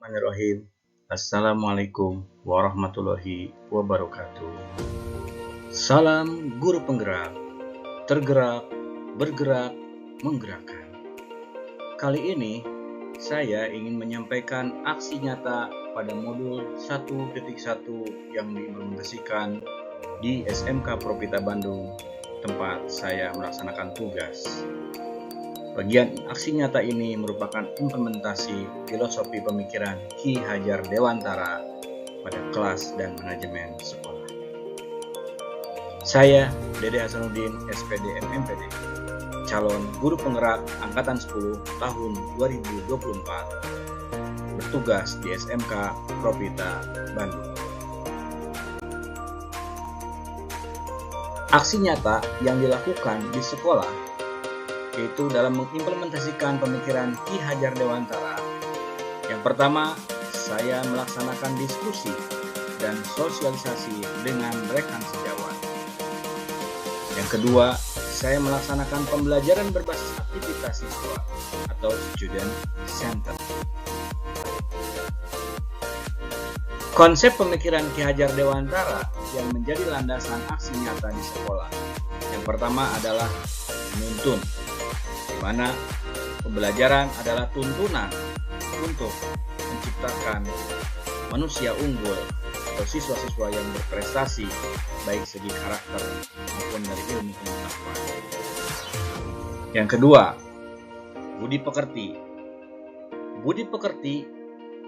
Bismillahirrahmanirrahim. Assalamualaikum warahmatullahi wabarakatuh. Salam guru penggerak, tergerak, bergerak, menggerakkan. Kali ini saya ingin menyampaikan aksi nyata pada modul 1.1 yang diimplementasikan di SMK Propita Bandung, tempat saya melaksanakan tugas. Bagian aksi nyata ini merupakan implementasi filosofi pemikiran Ki Hajar Dewantara pada kelas dan manajemen sekolah. Saya, Dede Hasanuddin, SPD MMPD, calon guru penggerak Angkatan 10 tahun 2024, bertugas di SMK Propita Bandung. Aksi nyata yang dilakukan di sekolah yaitu dalam mengimplementasikan pemikiran Ki Hajar Dewantara. Yang pertama, saya melaksanakan diskusi dan sosialisasi dengan rekan sejawat. Yang kedua, saya melaksanakan pembelajaran berbasis aktivitas siswa atau student center. Konsep pemikiran Ki Hajar Dewantara yang menjadi landasan aksi nyata di sekolah. Yang pertama adalah menuntun, di mana pembelajaran adalah tuntunan untuk menciptakan manusia unggul atau siswa-siswa yang berprestasi baik segi karakter maupun dari ilmu pengetahuan. Yang kedua, budi pekerti. Budi pekerti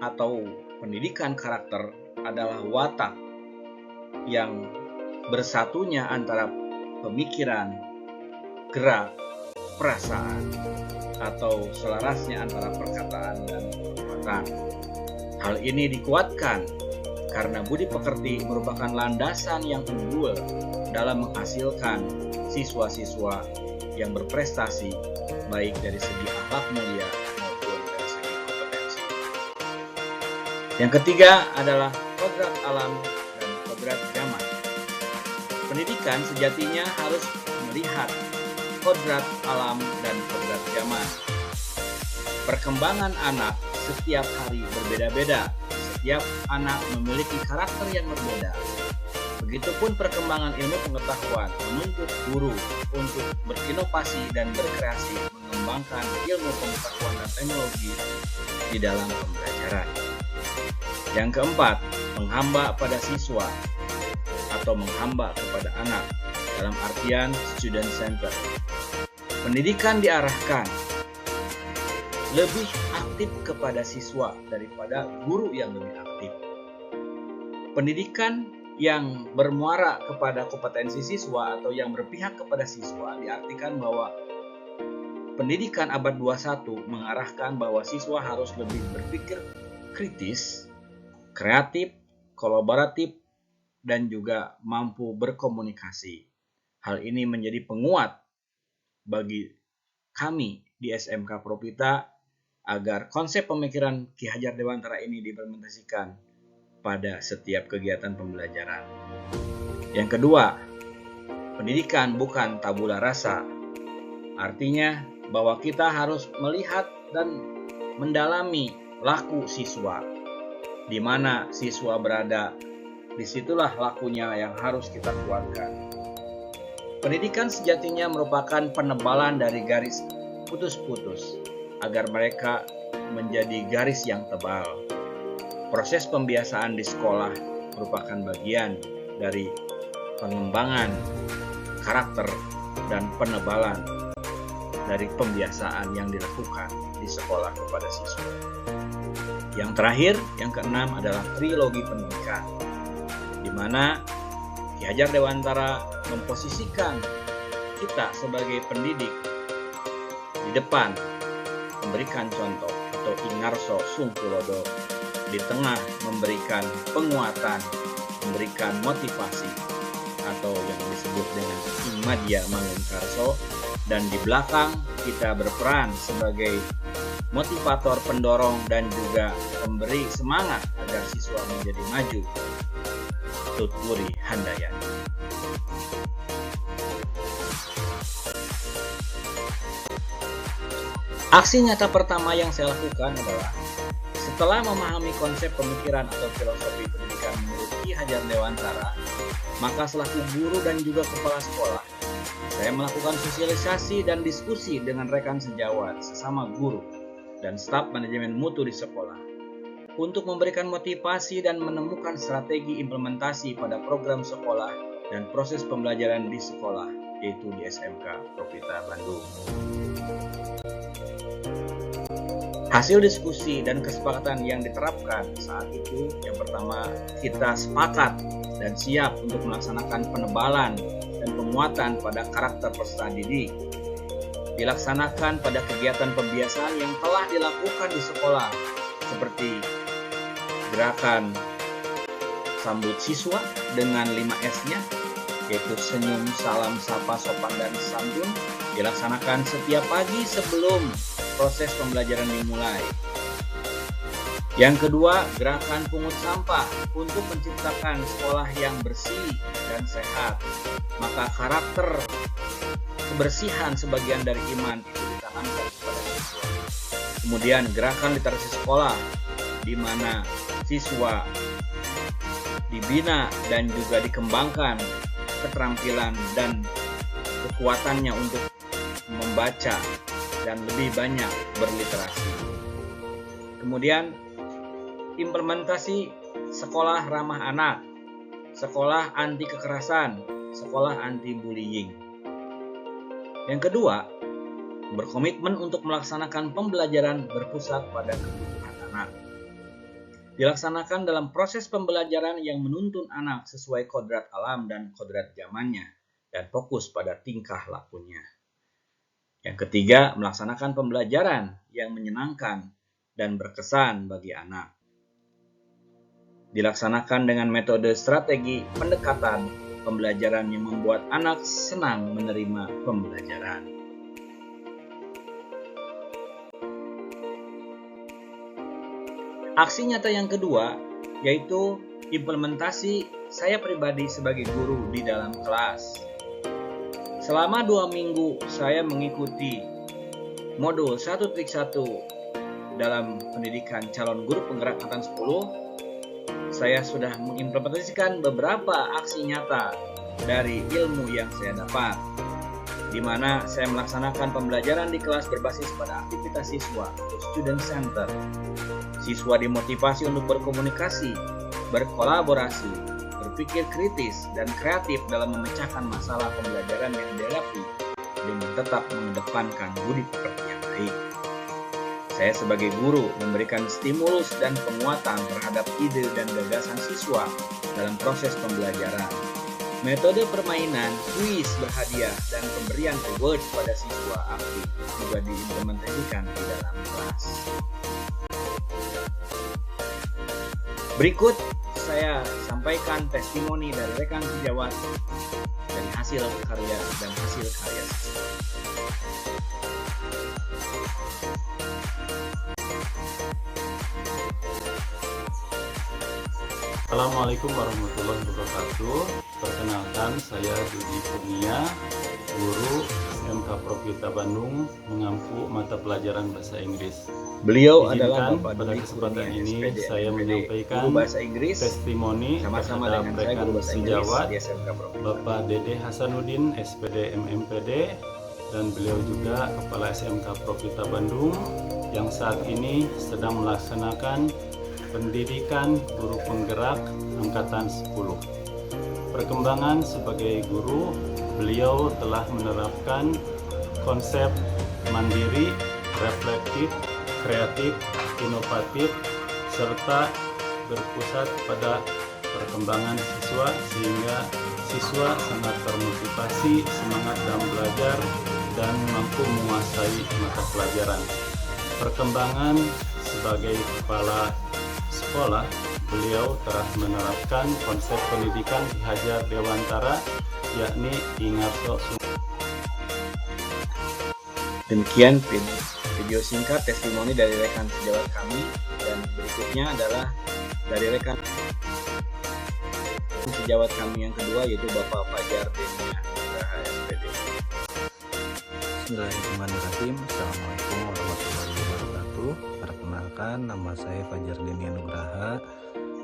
atau pendidikan karakter adalah watak yang bersatunya antara pemikiran, gerak, perasaan, atau selarasnya antara perkataan dan perbuatan. Hal ini dikuatkan karena budi pekerti merupakan landasan yang unggul dalam menghasilkan siswa-siswa yang berprestasi baik dari segi akhlak mulia maupun dari segi kompetensi. Yang ketiga adalah kodrat alam dan kodrat zaman. Pendidikan sejatinya harus melihat kodrat alam dan kodrat zaman. Perkembangan anak setiap hari berbeda-beda. Setiap anak memiliki karakter yang berbeda. Begitupun perkembangan ilmu pengetahuan menuntut guru untuk berinovasi dan berkreasi mengembangkan ilmu pengetahuan dan teknologi di dalam pembelajaran. Yang keempat, menghamba pada siswa atau menghamba kepada anak dalam artian student center. Pendidikan diarahkan lebih aktif kepada siswa daripada guru yang lebih aktif. Pendidikan yang bermuara kepada kompetensi siswa atau yang berpihak kepada siswa diartikan bahwa pendidikan abad 21 mengarahkan bahwa siswa harus lebih berpikir kritis, kreatif, kolaboratif, dan juga mampu berkomunikasi. Hal ini menjadi penguat bagi kami di SMK Propita agar konsep pemikiran Ki Hajar Dewantara ini diimplementasikan pada setiap kegiatan pembelajaran. Yang kedua, pendidikan bukan tabula rasa. Artinya bahwa kita harus melihat dan mendalami laku siswa. Di mana siswa berada, disitulah lakunya yang harus kita kuatkan. Pendidikan sejatinya merupakan penebalan dari garis putus-putus agar mereka menjadi garis yang tebal. Proses pembiasaan di sekolah merupakan bagian dari pengembangan karakter dan penebalan dari pembiasaan yang dilakukan di sekolah kepada siswa. Yang terakhir, yang keenam adalah trilogi pendidikan, di mana Ki Hajar Dewantara memposisikan kita sebagai pendidik di depan, memberikan contoh atau ingarso sungkulodo, di tengah memberikan penguatan, memberikan motivasi atau yang disebut dengan imadya mangunkarso, dan di belakang kita berperan sebagai motivator, pendorong, dan juga pemberi semangat agar siswa menjadi maju. Tutwuri Handayani. Aksi nyata pertama yang saya lakukan adalah Setelah memahami konsep pemikiran atau filosofi pendidikan menurut Ki Hajar Dewantara, maka selaku guru dan juga kepala sekolah, saya melakukan sosialisasi dan diskusi dengan rekan sejawat, sesama guru, dan staf manajemen mutu di sekolah untuk memberikan motivasi dan menemukan strategi implementasi pada program sekolah dan proses pembelajaran di sekolah, yaitu di SMK Profita Bandung. Hasil diskusi dan kesepakatan yang diterapkan saat itu, yang pertama, kita sepakat dan siap untuk melaksanakan penebalan dan penguatan pada karakter peserta didik. Dilaksanakan pada kegiatan pembiasaan yang telah dilakukan di sekolah, seperti gerakan sambut siswa dengan 5S-nya, yaitu senyum, salam, sapa, sopan, dan santun, dilaksanakan setiap pagi sebelum proses pembelajaran dimulai. Yang kedua, gerakan pungut sampah untuk menciptakan sekolah yang bersih dan sehat. Maka karakter kebersihan sebagian dari iman itu ditanamkan kepada siswa. Kemudian gerakan literasi sekolah, di mana siswa dibina dan juga dikembangkan keterampilan dan kekuatannya untuk membaca dan lebih banyak berliterasi. Kemudian implementasi sekolah ramah anak, sekolah anti kekerasan, sekolah anti bullying. Yang kedua, berkomitmen untuk melaksanakan pembelajaran berpusat pada kebutuhan anak. Dilaksanakan dalam proses pembelajaran yang menuntun anak sesuai kodrat alam dan kodrat zamannya, dan fokus pada tingkah lakunya. Yang ketiga, melaksanakan pembelajaran yang menyenangkan dan berkesan bagi anak. Dilaksanakan dengan metode strategi pendekatan pembelajaran yang membuat anak senang menerima pembelajaran. Aksi nyata yang kedua yaitu implementasi saya pribadi sebagai guru di dalam kelas. Selama 2 minggu saya mengikuti modul 1.1 dalam pendidikan calon guru penggerak angkatan 10. Saya sudah mengimplementasikan beberapa aksi nyata dari ilmu yang saya dapat, di mana saya melaksanakan pembelajaran di kelas berbasis pada aktivitas siswa atau student center. Siswa dimotivasi untuk berkomunikasi, berkolaborasi, berpikir kritis dan kreatif dalam memecahkan masalah pembelajaran yang dihadapi dengan tetap mengedepankan budi pekerti yang baik. Saya sebagai guru memberikan stimulus dan penguatan terhadap ide dan gagasan siswa dalam proses pembelajaran. Metode permainan, kuis berhadiah, dan pemberian reward pada siswa aktif juga diimplementasikan di dalam kelas. Berikut saya sampaikan testimoni dari rekan sejawat dari hasil karya dan hasil karya siswa. Assalamualaikum warahmatullahi wabarakatuh. Perkenalkan, saya Dudi Kurnia, guru SMK Profita Bandung, mengampu mata pelajaran bahasa Inggris. Beliau Izinkan adalah Bapak pada Dudi kesempatan Kurnia, ini SPD, saya menyampaikan guru bahasa Inggris testimoni sama-sama terhadap dengan saya rekan guru bahasa Inggris sejawat di SMK Profita. Bapak Dede Hasanuddin, SPD MMPD, dan beliau juga Kepala SMK Profita Bandung yang saat ini sedang melaksanakan pendidikan guru penggerak angkatan 10. Perkembangan sebagai guru, beliau telah menerapkan konsep mandiri, reflektif, kreatif, inovatif, serta berpusat pada perkembangan siswa sehingga siswa sangat termotivasi, semangat dalam belajar, dan mampu menguasai mata pelajaran. Perkembangan sebagai kepala sekolah, beliau telah menerapkan konsep pendidikan Ki Hajar Dewantara, yakni Ingarso. Demikian video singkat testimoni dari rekan sejawat kami, dan berikutnya adalah dari rekan sejawat kami yang kedua yaitu Bapak Fajar Denia Nugraha SPD. Bismillahirrahmanirrahim. Assalamualaikum warahmatullahi wabarakatuh. Perkenalkan, nama saya Fajar Deni Nugraha.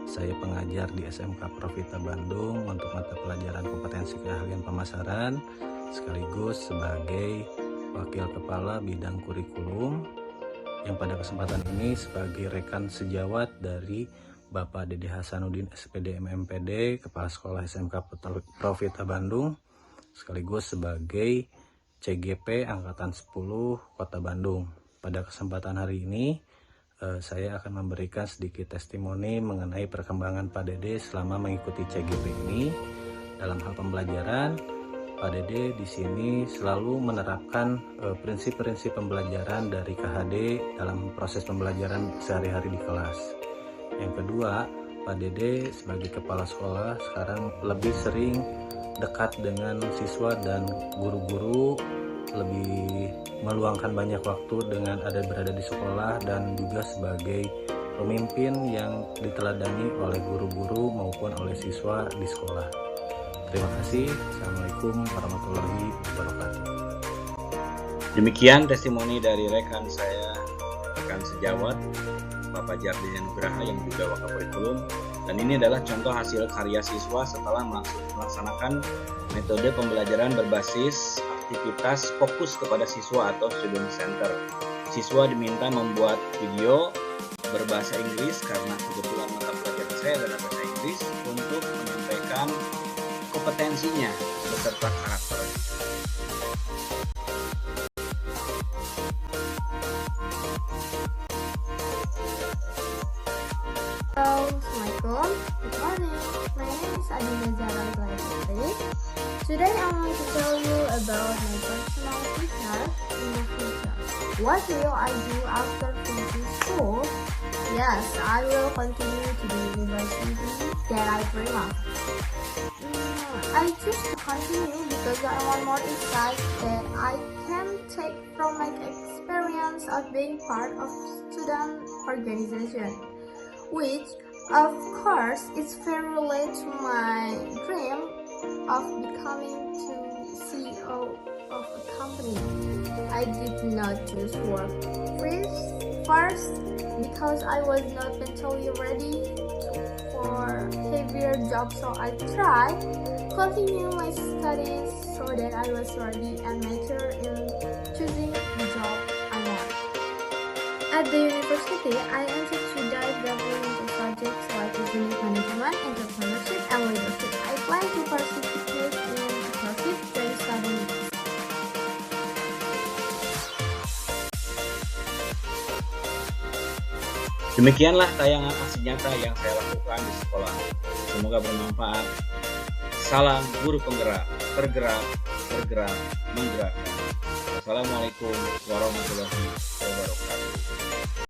Saya pengajar di SMK Profita Bandung untuk mata pelajaran kompetensi keahlian pemasaran, sekaligus sebagai Wakil Kepala Bidang Kurikulum, yang pada kesempatan ini sebagai rekan sejawat dari Bapak Dede Hasanuddin SPD MMPD, Kepala Sekolah SMK Profita Bandung, sekaligus sebagai CGP Angkatan 10 Kota Bandung. Pada kesempatan hari ini saya akan memberikan sedikit testimoni mengenai perkembangan Pak Dede selama mengikuti CGP ini. Dalam hal pembelajaran, Pak Dede di sini selalu menerapkan prinsip-prinsip pembelajaran dari KHD dalam proses pembelajaran sehari-hari di kelas. Yang kedua, Pak Dede sebagai kepala sekolah sekarang lebih sering dekat dengan siswa dan guru-guru, lebih meluangkan banyak waktu dengan berada di sekolah, dan juga sebagai pemimpin yang diteladani oleh guru-guru maupun oleh siswa di sekolah. Terima kasih. Assalamualaikum warahmatullahi wabarakatuh. Demikian testimoni dari rekan saya, rekan sejawat Bapak Jardini Nugraha yang juga Wakapurikulum, dan ini adalah contoh hasil karya siswa setelah melaksanakan metode pembelajaran berbasis aktivitas fokus kepada siswa atau student center. Siswa diminta membuat video berbahasa Inggris karena kebetulan mata pelajaran saya adalah bahasa Inggris, untuk menyampaikan kompetensinya beserta karakter. Hello, Assalamualaikum. Good morning. My name is Adina Zara Zahra. Today I want to tell you about my personal future in the future. What will I do after finishing school? Yes, I will continue to the university that I dream of. I choose to continue because I want more insight that I can take from my experience of being part of student organization, which of course is very related to my dream of becoming the CEO of a company. I did not choose work first because I was not mentally ready for heavier job, so I tried continue my studies so that I was ready and mature in choosing the job I want. At the university, I entered to dive deeply into subjects like business management, entrepreneurship, and leadership. I plan to participate in a course that studying. Demikianlah tayangan aksi nyata yang saya lakukan di sekolah. Semoga bermanfaat. Salam guru penggerak, bergerak, bergerak, menggerakkan. Wassalamualaikum warahmatullahi wabarakatuh.